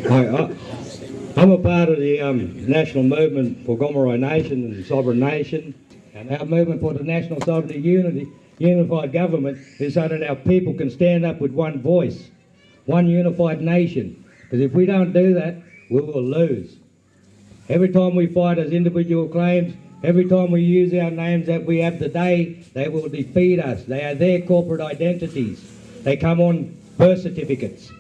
Hi, I'm a part of the national movement for Goomeroi Nation and Sovereign Nation, and our movement for the national sovereignty unified government is so that our people can stand up with one voice, one unified nation. Because if we don't do that, we will lose. Every time we fight as individual claims, every time we use our names that we have today, they will defeat us. They are their corporate identities. They come on birth certificates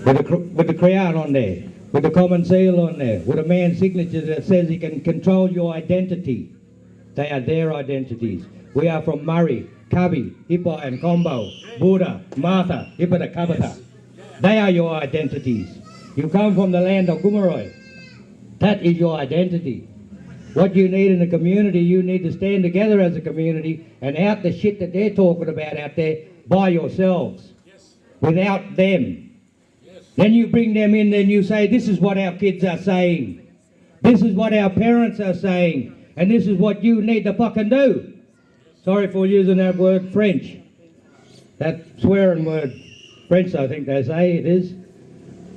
with the crown on there, with the common seal on there, with a man's signature that says he can control your identity. They are their identities. We are from Moree, Kabi, Hippa and Combo, Buddha, Martha, Hippa Kabata. They are your identities. You come from the land of Goomeroi. That is your identity. What you need in the community, you need to stand together as a community and out the shit that they're talking about out there by yourselves, without them. Then you bring them in, then you say, this is what our kids are saying. This is what our parents are saying. And this is what you need to fucking do. Sorry for using that word, French. That swearing word, French I think they say it is.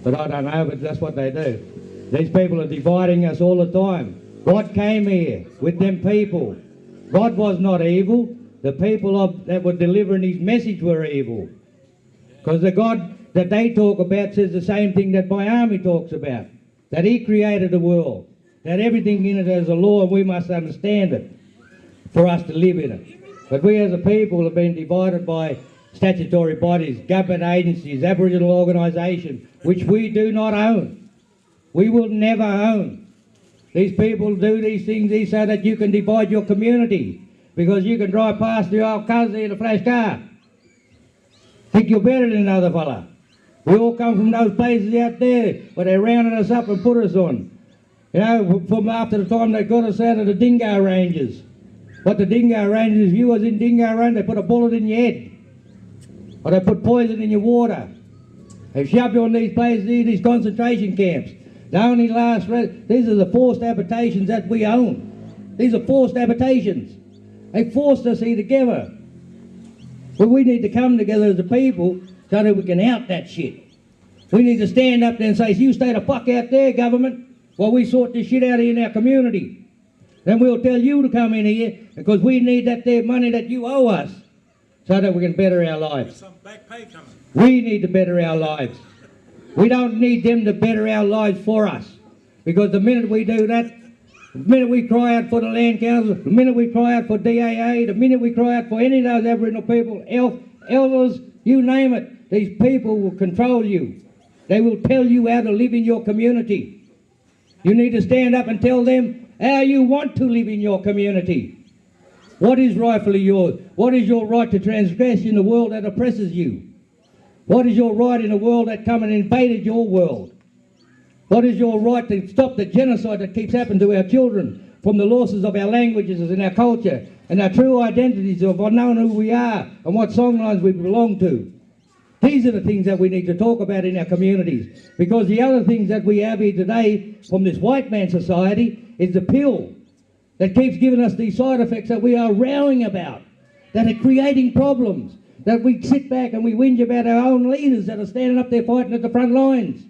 But I don't know, but that's what they do. These people are dividing us all the time. God came here with them people. God was not evil. The people that were delivering his message were evil. Because the God that they talk about says the same thing that my army talks about. That he created the world. That everything in it has a law and we must understand it for us to live in it. But we as a people have been divided by statutory bodies, government agencies, Aboriginal organisations, which we do not own. We will never own. These people do these things so that you can divide your community, because you can drive past the old cousin in a flash car. Think you're better than another fella. We all come from those places out there where they rounded us up and put us on. You know, from after the time they got us out of the dingo ranges. What the dingo ranges, if you was in dingo range, they put a bullet in your head. Or they put poison in your water. They shove you on these places, these concentration camps. They only last, these are the forced habitations that we own. These are forced habitations. They forced us here together. But we need to come together as a people so that we can out that shit. We need to stand up there and say, you stay the fuck out there, government, while we sort this shit out here in our community. Then we'll tell you to come in here, because we need that there money that you owe us so that we can better our lives. Some back pay coming. We need to better our lives. We don't need them to better our lives for us. Because the minute we do that, the minute we cry out for the Land Council, the minute we cry out for DAA, the minute we cry out for any of those Aboriginal people, elders, you name it, these people will control you. They will tell you how to live in your community. You need to stand up and tell them how you want to live in your community. What is rightfully yours? What is your right to transgress in the world that oppresses you? What is your right in a world that come and invaded your world? What is your right to stop the genocide that keeps happening to our children from the losses of our languages and our culture and our true identities of knowing who we are and what songlines we belong to? These are the things that we need to talk about in our communities, because the other things that we have here today from this white man society is the pill that keeps giving us these side effects that we are rowing about, that are creating problems, that we sit back and we whinge about our own leaders that are standing up there fighting at the front lines.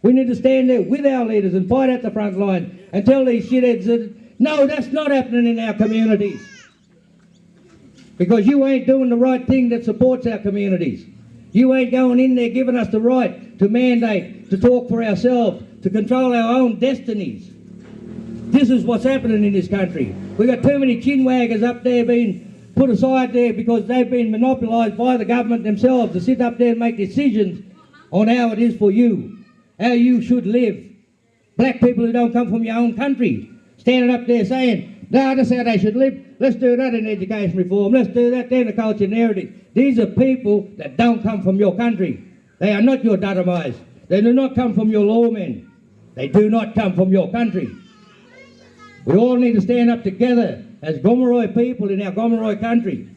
We need to stand there with our leaders and fight at the front line and tell these shitheads that, no, that's not happening in our communities. Because you ain't doing the right thing that supports our communities. You ain't going in there giving us the right to mandate, to talk for ourselves, to control our own destinies. This is what's happening in this country. We've got too many chinwaggers up there being put aside there because they've been monopolised by the government themselves to sit up there and make decisions on how it is for you, how you should live. Black people who don't come from your own country standing up there saying, no, that's how they should live. Let's do that in education reform. Let's do that in the culture narrative. These are people that don't come from your country. They are not your Dadamis. They do not come from your lawmen. They do not come from your country. We all need to stand up together as Gomeroi people in our Gomeroi country.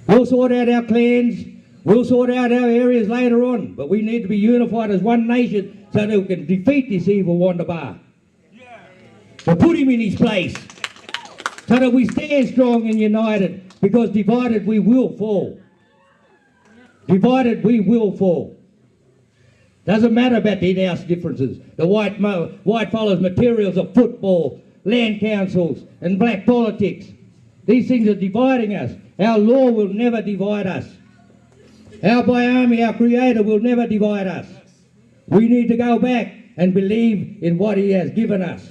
We'll sort out our clans. We'll sort out our areas later on. But we need to be unified as one nation so that we can defeat this evil Wandabar. To put him in his place. So that we stand strong and united. Because divided we will fall. Divided we will fall. Doesn't matter about the in-house differences. The white fellas' materials of football, land councils and black politics. These things are dividing us. Our law will never divide us. Our Biami, our Creator, will never divide us. We need to go back and believe in what He has given us.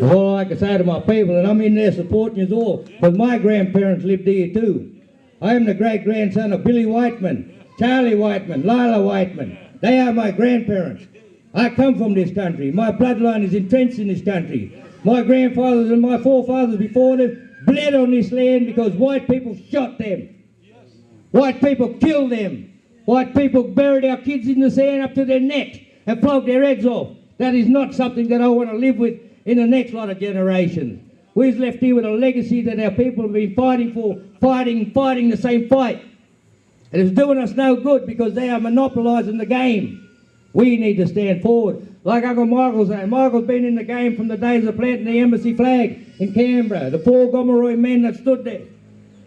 All I can say to my people, and I'm in there supporting you all, because my grandparents lived here too. I am the great-grandson of Billy Whiteman, Charlie Whiteman, Lila Whiteman. They are my grandparents. I come from this country. My bloodline is entrenched in this country. My grandfathers and my forefathers before them bled on this land because white people shot them. White people killed them. White people buried our kids in the sand up to their neck and flogged their heads off. That is not something that I want to live with in the next lot of generations. We're left here with a legacy that our people have been fighting for, fighting the same fight. And it's doing us no good because they are monopolising the game. We need to stand forward. Like Uncle Michael said, Michael's been in the game from the days of planting the embassy flag in Canberra. The 4 Gomeroi men that stood there.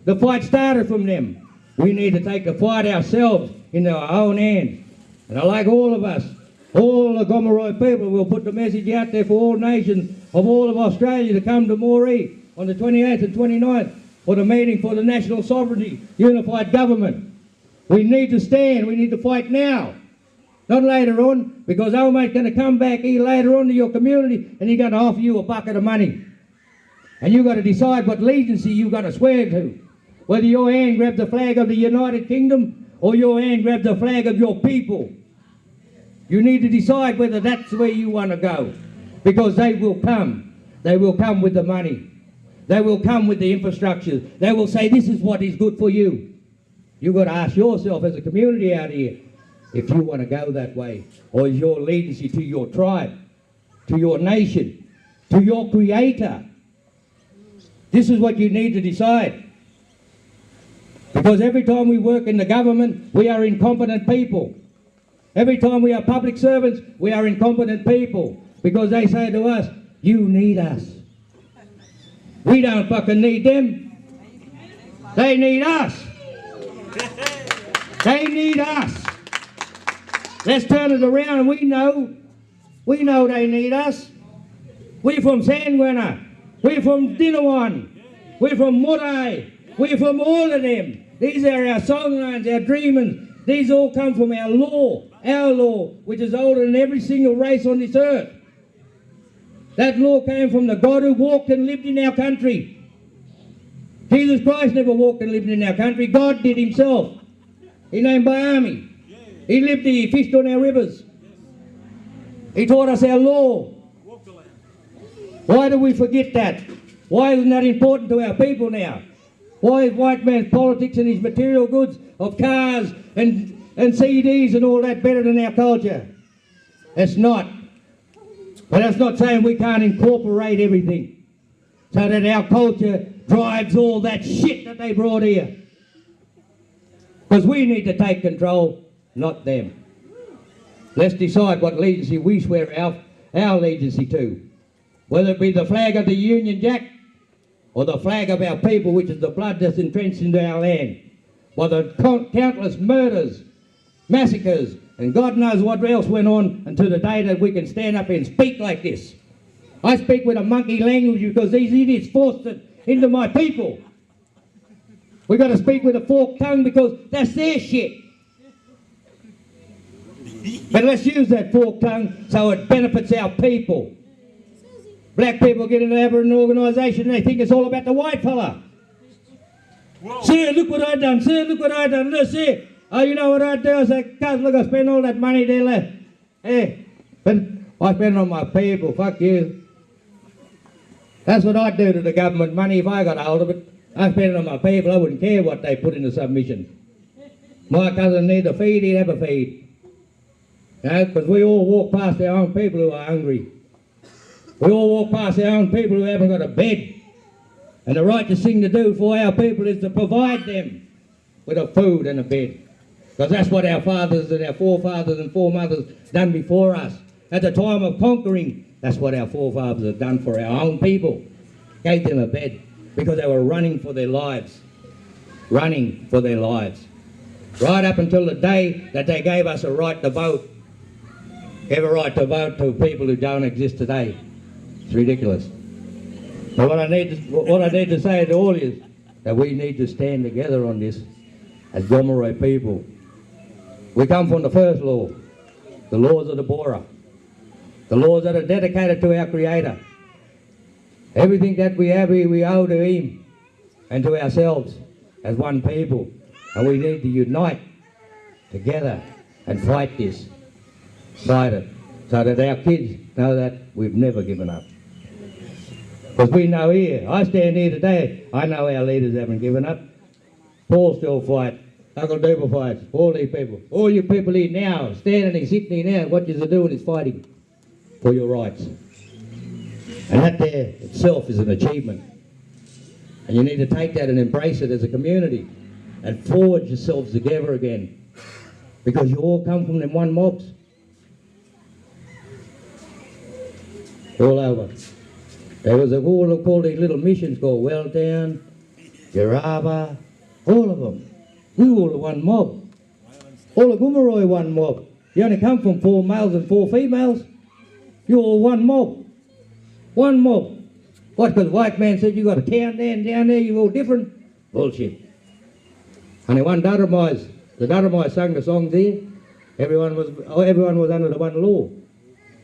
The fight started from them. We need to take the fight ourselves into our own hands. And I like all of us, all the Gomeroi people, will put the message out there for all nations of all of Australia to come to Moree on the 28th and 29th for the meeting for the National Sovereignty Unified Government. We need to stand, we need to fight now. Not later on, because old mate's going to come back here later on to your community and he's going to offer you a bucket of money. And you've got to decide what allegiance you've got to swear to. Whether your hand grabs the flag of the United Kingdom or your hand grabs the flag of your people. You need to decide whether that's where you want to go. Because they will come. They will come with the money. They will come with the infrastructure. They will say, this is what is good for you. You've got to ask yourself as a community out here, if you want to go that way, or is your allegiance to your tribe, to your nation, to your Creator. This is what you need to decide. Because every time we work in the government, we are incompetent people. Every time we are public servants, we are incompetent people. Because they say to us, you need us. We don't fucking need them. They need us. They need us. Let's turn it around and we know they need us. We're from Sandwinner. We're from Dinawan. We're from Moree. We're from all of them. These are our songlines, our dreamers. These all come from our law, which is older than every single race on this earth. That law came from the God who walked and lived in our country. Jesus Christ never walked and lived in our country. God did himself. He named Biami. He lived here, he fished on our rivers. He taught us our law. Why do we forget that? Why isn't that important to our people now? Why is white man's politics and his material goods of cars and CDs and all that better than our culture? It's not. But that's not saying we can't incorporate everything so that our culture drives all that shit that they brought here. Because we need to take control, not them. Let's decide what allegiance we swear our allegiance to. Whether it be the flag of the Union Jack or the flag of our people, which is the blood that's entrenched into our land. By the countless murders, massacres, and God knows what else went on until the day that we can stand up and speak like this. I speak with a monkey language because these idiots forced it into my people. We've got to speak with a forked tongue because that's their shit. But let's use that forked tongue so it benefits our people. Black people get into an organisation and they think it's all about the white fella. Sir, look what I done. Sir, look what I done. Look, sir. Oh, you know what I do? I say, cuz, look, I spend all that money there left. Hey, but I spend it on my people. Fuck you. That's what I'd do to the government money if I got hold of it. I spend it on my people. I wouldn't care what they put in the submission. My cousin need a feed, he'd have a feed. You know, because we all walk past our own people who are hungry. We all walk past our own people who haven't got a bed. And the righteous thing to do for our people is to provide them with a food and a bed. Because that's what our fathers and our forefathers and foremothers done before us. At the time of conquering, that's what our forefathers have done for our own people. Gave them a bed because they were running for their lives. Running for their lives. right up until the day that they gave us a right to vote. Gave a right to vote to people who don't exist today. It's ridiculous. But what I need to say to all is that we need to stand together on this as Gomeroi people. We come from the first law, the laws of the Bora, the laws that are dedicated to our Creator. Everything that we have here, we owe to Him and to ourselves as one people. And we need to unite together and fight this. Fight it. So that our kids know that we've never given up. Because we know here, I stand here today, I know our leaders haven't given up. Paul still fights, Uncle Duper fights, all these people. All you people here now, standing here, sitting here now, what you're doing is fighting for your rights. And that there itself is an achievement. And you need to take that and embrace it as a community and forge yourselves together again. Because you all come from them one mobs. All over. There was all called these little missions called Welltown, Yarraba, all of them. We were all the one mob. All the Goomeroi one mob. You only come from 4 males and 4 females. You're all one mob. One mob. What, because the white man said you got a town there and down there, you're all different? Bullshit. Only one Daramais. The Daramais sang the song there. Everyone was under the one law.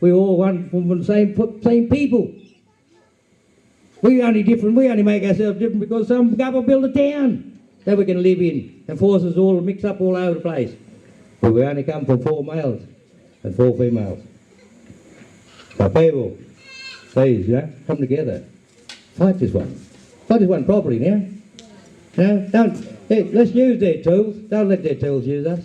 We all one from the same people. We only different. We only make ourselves different because some government build a town that we can live in and force us all to mix up all over the place. But we only come from 4 males and 4 females. So people, please, come together. Fight this one. Fight this one properly now. Let's use their tools. Don't let their tools use us.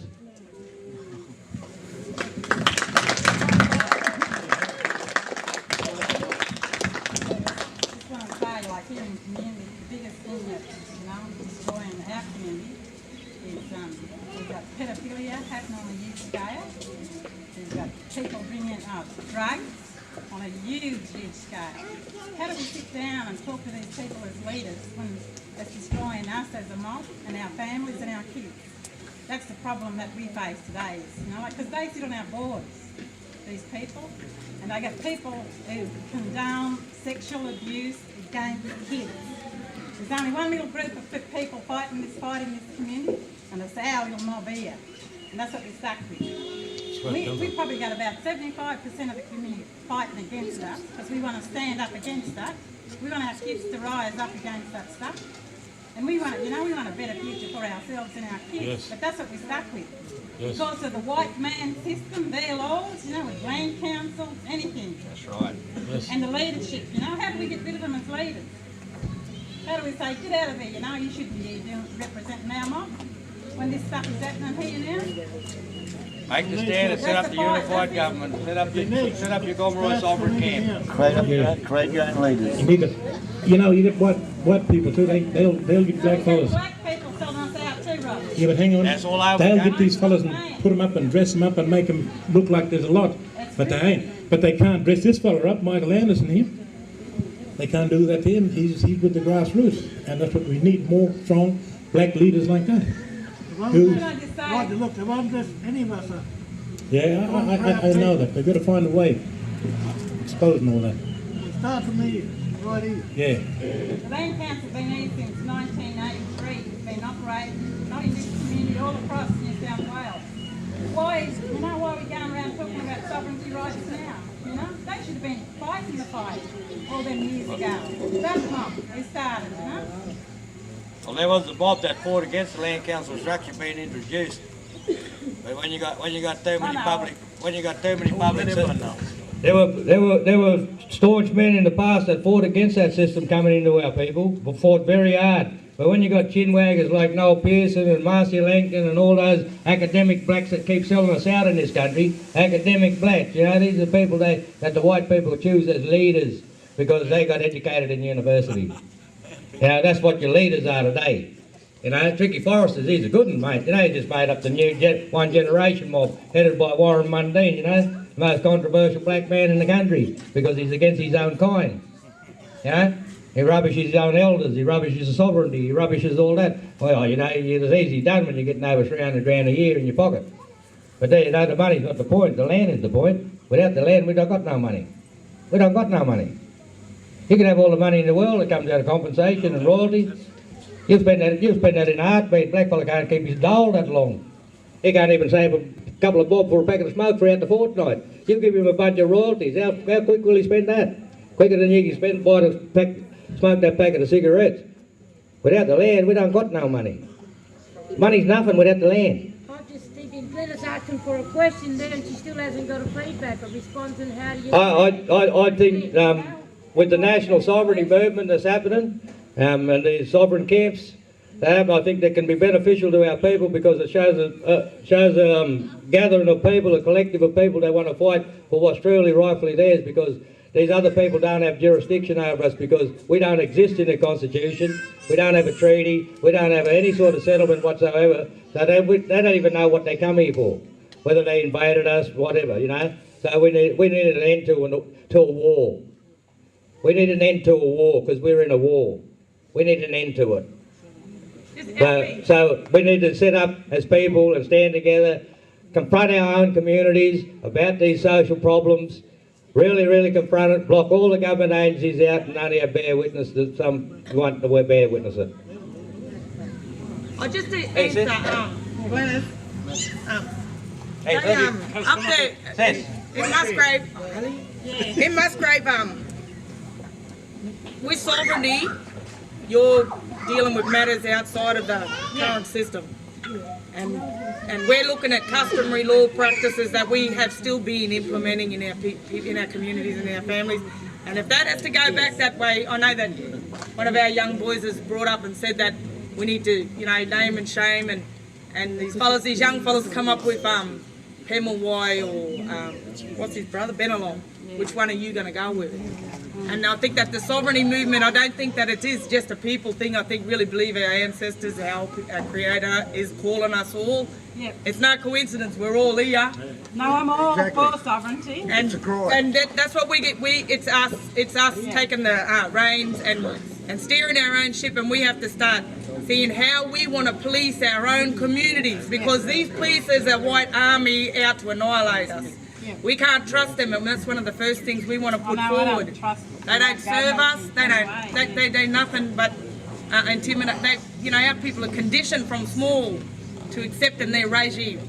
Drugs on a huge scale. How do we sit down and talk to these people as leaders when it's destroying us as a mob and our families and our kids? That's the problem that we face today, because they sit on our boards, these people, and they get people who condone sexual abuse against kids. There's only one little group of people fighting this fight in this community, and it's our little mob here, and that's what we're stuck with. We probably got about 75% of the community fighting against us because we want to stand up against that. We want our kids to rise up against that stuff. And we want, we want a better future for ourselves and our kids. Yes. But that's what we're stuck with. Yes. Because of the white man system, their laws, with land councils, anything. That's right. Yes. And the leadership, how do we get rid of them as leaders? How do we say, get out of here, you shouldn't be here representing our mob when this stuff is happening here now? Make the stand and set up the unified government. Set up your Moree Sovereign camp. Create your own leaders. You need to, you get white people too. They'll get black fellas. Black people selling us out too, Rob. Yeah, but hang on. That's all over. They'll get these fellas and put them up and dress them up and make them look like there's a lot. But they ain't. But they can't dress this fella up, Madelaine, isn't him? They can't do that to him. He's with the grassroots, and that's what we need: more strong black leaders like that. Look, they won't dress any of us up. Yeah, I know that. They've got to find a way of exposing all that. It starts from here, right here. Yeah. The Land Council has been here since 1983. It's been operating, not in this community, all across New South Wales. Why are we going around talking about sovereignty rights now? They should have been fighting the fight all them years ago. That mob, they started, Well, there was the mob that fought against the land council structure being introduced. But when you got too many public systems. There were staunch men in the past that fought against that system coming into our people, but fought very hard. But when you got chinwaggers like Noel Pearson and Marcy Langton and all those academic blacks that keep selling us out in this country, academic blacks, these are people that the white people choose as leaders because they got educated in university. That's what your leaders are today. Tricky Forresters, he's a good one, mate. He just made up the new one generation mob, headed by Warren Mundine, the most controversial black man in the country, because he's against his own kind. He rubbishes his own elders, he rubbishes the sovereignty, he rubbishes all that. Well, you know, it's easy done when you're getting over 300 grand a year in your pocket. But there, you know, the money's not the point, the land is the point. Without the land, we don't got no money. We don't got no money. You can have all the money in the world that comes out of compensation and royalties. You spend that in art, but black fella can't keep his dole that long. He can't even save a couple of bob for a packet of smoke throughout the fortnight. You give him a bunch of royalties, how quick will he spend that? Quicker than you can spend smoke that packet of cigarettes. Without the land, we don't got no money. Money's nothing without the land. I'm just thinking, Glenda's asking for a question there and she still hasn't got a feedback, a response, and how do you... I think with the national sovereignty movement that's happening, and the sovereign camps, I think that can be beneficial to our people because it shows a gathering of people, a collective of people that want to fight for what's truly rightfully theirs, because these other people don't have jurisdiction over us because we don't exist in a constitution, we don't have a treaty, we don't have any sort of settlement whatsoever, so they don't even know what they come here for, whether they invaded us, whatever, you know. So we need an end to a war. We need an end to a war because we're in a war. We need an end to it. So we need to set up as people and stand together, confront our own communities about these social problems, really confront it, block all the government agencies out and only have bear witness that some want to bear witness it. I just to answer, Glenys, up there in Musgrave, with sovereignty, you're dealing with matters outside of the current system. And we're looking at customary law practices that we have still been implementing in our communities and our families. And if that has to go back that way, I know that one of our young boys has brought up and said that we need to, you know, name and shame, and these young fellas come up with Pemulwai or what's his brother, Benelong. Which one are you going to go with? And I think that the sovereignty movement, I don't think that it is just a people thing. I think really believe our ancestors, our Creator is calling us all. Yep. It's no coincidence we're all here. No, I'm all for sovereignty. And that's what we get. It's us taking the reins and steering our own ship, and we have to start seeing how we want to police our own communities, because these policers are white army out to annihilate us. We can't trust them, and that's one of the first things we want to put forward. I don't trust them. They don't serve us. They do nothing but intimidate. Our people are conditioned from small to accepting their regime,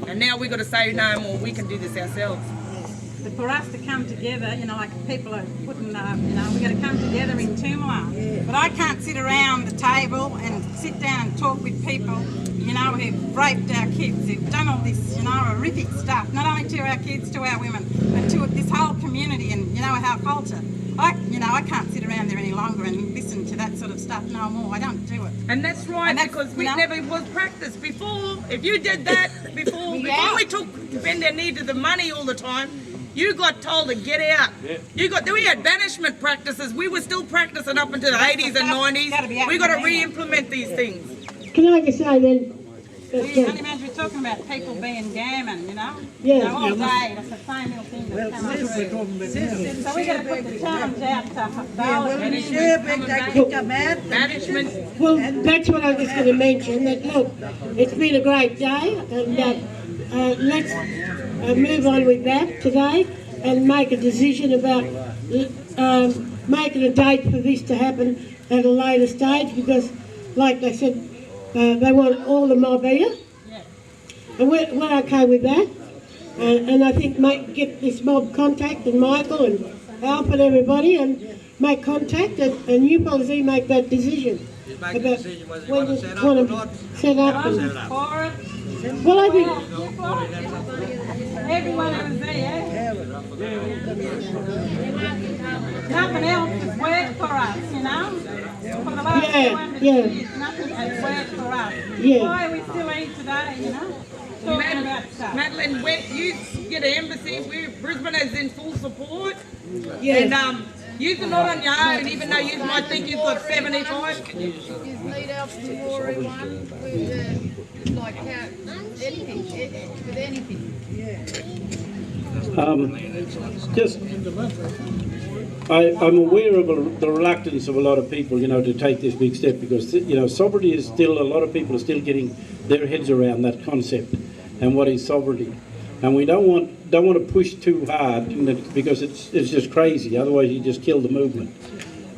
and now we've got to say no more. We can do this ourselves. But for us to come together, like people are putting, we've got to come together in Toomelah. But I can't sit around the table and sit down and talk with people, who've raped our kids, who've done all this, horrific stuff, not only to our kids, to our women, but to this whole community and, our culture. I can't sit around there any longer and listen to that sort of stuff no more. I don't do it. And that's right, because we never was practiced before. If you did that before we bend our knee to the money all the time, you got told to get out. Yeah. We had banishment practices. We were still practicing up into the 80s and 90s. We got to re-implement these things. Can I just say then? You only imagine we're talking about people being gammon, Yeah. all day. That's the same little thing that's coming through. So we've got to put the challenge out to Management. Well, that's what I was going to mention. That look, it's been a great day, and let's move on with that today and make a decision about making a date for this to happen at a later stage, because, like they said, they want all the mob here, and we're okay with that. And I think get this mob contact and Michael and Alf and everybody and make contact, and you policy make that decision Make about a decision whether you when want to you set up want or to not. set up. And, well, I think everyone who's there. Nothing else has worked for us, For the last 200 years, nothing has worked for us. Why are we still here today, talking about stuff? Madelaine, you get an embassy. Brisbane is in full support. And you're not on your own, even though you might think you've got 75. Can you just lead out to the Moree one with anything, with anything? I'm aware of the reluctance of a lot of people, to take this big step because, sovereignty is still, a lot of people are still getting their heads around that concept and what is sovereignty. And we don't want to push too hard because it's just crazy. Otherwise, you just kill the movement.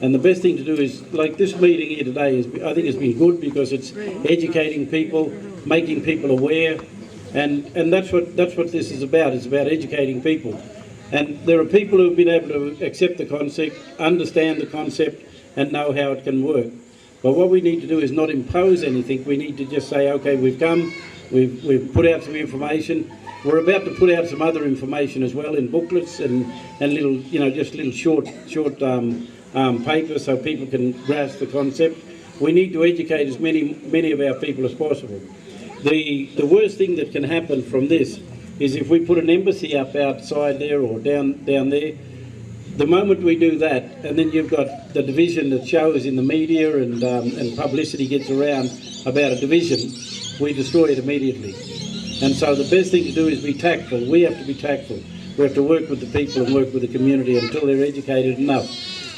And the best thing to do is, like this meeting here today, I think it's been good because it's educating people, making people aware, and that's what this is about. It's about educating people. And there are people who've been able to accept the concept, understand the concept, and know how it can work. But what we need to do is not impose anything. We need to just say, okay, we've come, we've put out some information. We're about to put out some other information as well in booklets and little, just little short papers so people can grasp the concept. We need to educate as many of our people as possible. The worst thing that can happen from this is if we put an embassy up outside there or down there. The moment we do that, and then you've got the division that shows in the media and publicity gets around about a division, we destroy it immediately. And so the best thing to do is be tactful. We have to be tactful. We have to work with the people and work with the community until they're educated enough.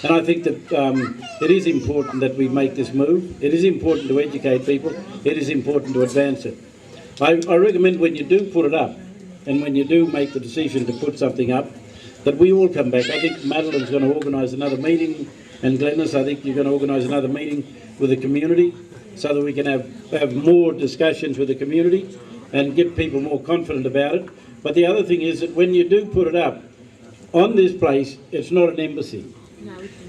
And I think that it is important that we make this move. It is important to educate people. It is important to advance it. I recommend when you do put it up, and when you do make the decision to put something up, that we all come back. I think Madeleine's going to organise another meeting, and Glennis, I think you're going to organise another meeting with the community so that we can have more discussions with the community and get people more confident about it. But the other thing is that when you do put it up, on this place, it's not an embassy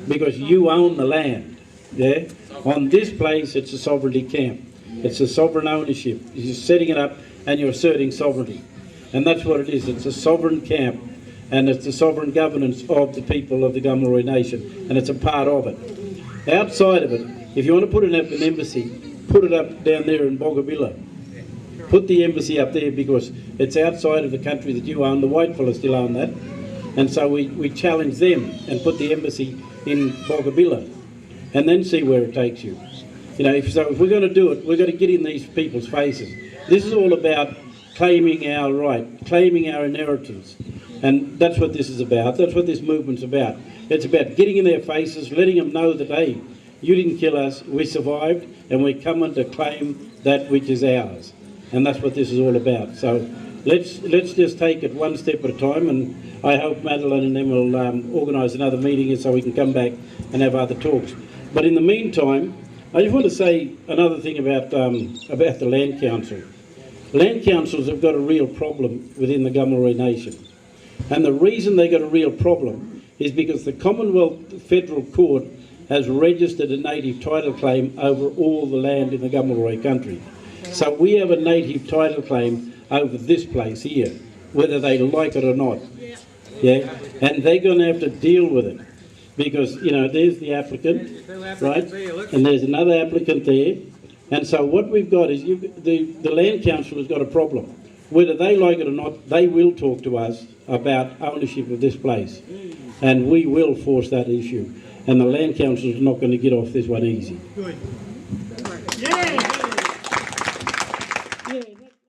because you own the land. Yeah? On this place, it's a sovereignty camp. It's a sovereign ownership. You're setting it up and you're asserting sovereignty. And that's what it is. It's a sovereign camp and it's the sovereign governance of the people of the Gamilaraay Nation, and it's a part of it. Outside of it, if you want to put an embassy, put it up down there in Boggabilla. Put the embassy up there because it's outside of the country that you own. The white fellas still own that. And so we challenge them and put the embassy in Boggabilla and then see where it takes you. If we're going to do it, we've got to get in these people's faces. This is all about claiming our right, claiming our inheritance. And that's what this is about. That's what this movement's about. It's about getting in their faces, letting them know that, hey, you didn't kill us, we survived, and we're coming to claim that which is ours. And that's what this is all about. So let's just take it one step at a time, and I hope Madeleine and them will organise another meeting so we can come back and have other talks. But in the meantime, I just want to say another thing about the Land Council. Land councils have got a real problem within the Gamilaraay Nation. And the reason they got a real problem is because the Commonwealth Federal Court has registered a native title claim over all the land in the Gamilaraay country. So we have a native title claim over this place here, whether they like it or not. Yeah? And they're going to have to deal with it. Because, there's the applicant, right? And there's another applicant there. And so what we've got is the Land Council has got a problem. Whether they like it or not, they will talk to us about ownership of this place. And we will force that issue. And the Land Council is not going to get off this one easy. Good.